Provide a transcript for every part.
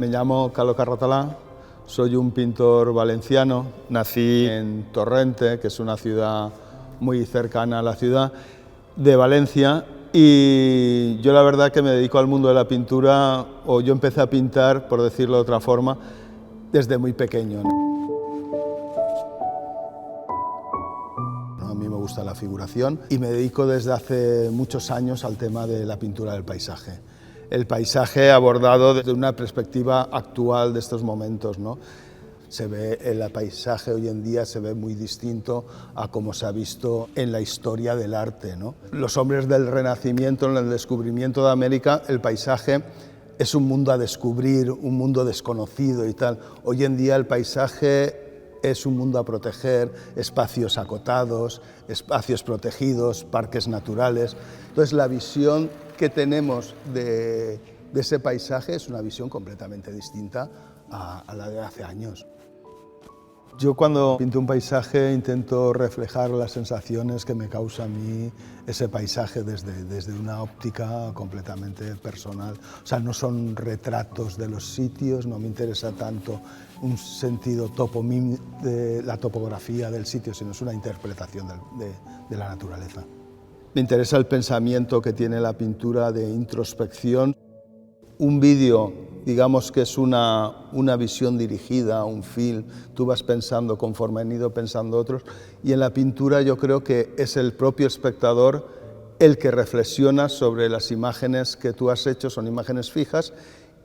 llamo Carlos Carratalá, soy un pintor valenciano, nací en Torrente, que es una ciudad muy cercana a la ciudad de Valencia, y yo la verdad que me dedico al mundo de la pintura, o yo empecé a pintar, por decirlo de otra forma, desde muy pequeño. A mí me gusta la figuración y me dedico desde hace muchos años al tema de la pintura del paisaje. El paisaje abordado desde una perspectiva actual de estos momentos, ¿no? Se ve el paisaje hoy en día se ve muy distinto a como se ha visto en la historia del arte, ¿no? Los hombres del Renacimiento, en el descubrimiento de América, el paisaje es un mundo a descubrir, un mundo desconocido y tal. Hoy en día el paisaje es un mundo a proteger, espacios acotados, espacios protegidos, parques naturales. Entonces la visión que tenemos de ese paisaje es una visión completamente distinta a la de hace años. Yo cuando pinto un paisaje intento reflejar las sensaciones que me causa a mí ese paisaje desde una óptica completamente personal. O sea, no son retratos de los sitios, no me interesa tanto un sentido de la topografía del sitio, sino es una interpretación de la naturaleza. Me interesa el pensamiento que tiene la pintura de introspección. Un vídeo, digamos que es una visión dirigida, un film, tú vas pensando conforme han ido pensando otros, y en la pintura yo creo que es el propio espectador el que reflexiona sobre las imágenes que tú has hecho, son imágenes fijas,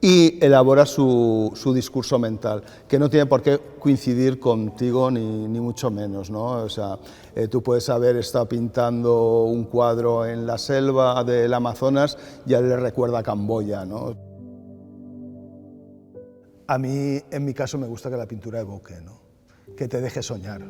y elabora su discurso mental, que no tiene por qué coincidir contigo ni mucho menos, ¿no? O sea, tú puedes haber estado pintando un cuadro en la selva del Amazonas y a él le recuerda a Camboya, ¿no? A mí, en mi caso, me gusta que la pintura evoque, ¿no? Que te deje soñar.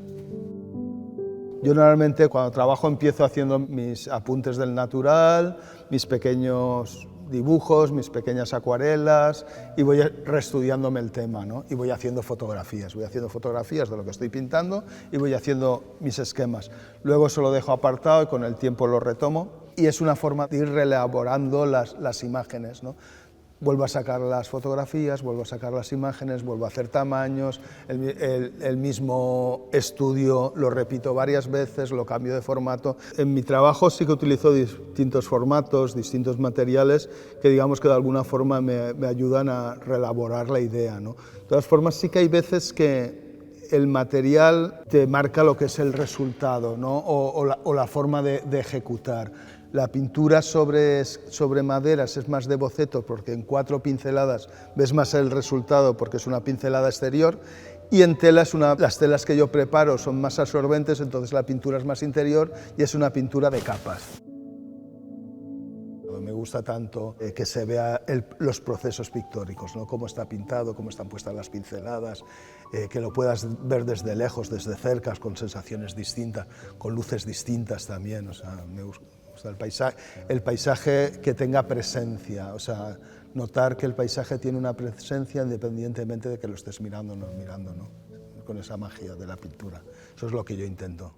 Yo normalmente cuando trabajo empiezo haciendo mis apuntes del natural, mis pequeños dibujos, mis pequeñas acuarelas, y voy reestudiándome el tema, ¿no? Y voy haciendo fotografías de lo que estoy pintando y voy haciendo mis esquemas. Luego eso lo dejo apartado y con el tiempo lo retomo, y es una forma de ir reelaborando las imágenes, ¿no? Vuelvo a sacar las fotografías, vuelvo a sacar las imágenes, vuelvo a hacer tamaños, el mismo estudio lo repito varias veces, lo cambio de formato. En mi trabajo sí que utilizo distintos formatos, distintos materiales que digamos que de alguna forma me ayudan a reelaborar la idea, ¿no? De todas formas sí que hay veces que el material te marca lo que es el resultado, ¿no? o la forma de ejecutar. La pintura sobre maderas es más de boceto porque en 4 pinceladas ves más el resultado porque es una pincelada exterior, y en tela las telas que yo preparo son más absorbentes, entonces la pintura es más interior y es una pintura de capas. Me gusta tanto que se vea los procesos pictóricos, ¿no? Cómo está pintado, cómo están puestas las pinceladas, que lo puedas ver desde lejos, desde cerca, con sensaciones distintas, con luces distintas también. O sea, me gusta el paisaje que tenga presencia, o sea, notar que el paisaje tiene una presencia independientemente de que lo estés mirando o no mirando, ¿no? Con esa magia de la pintura. Eso es lo que yo intento.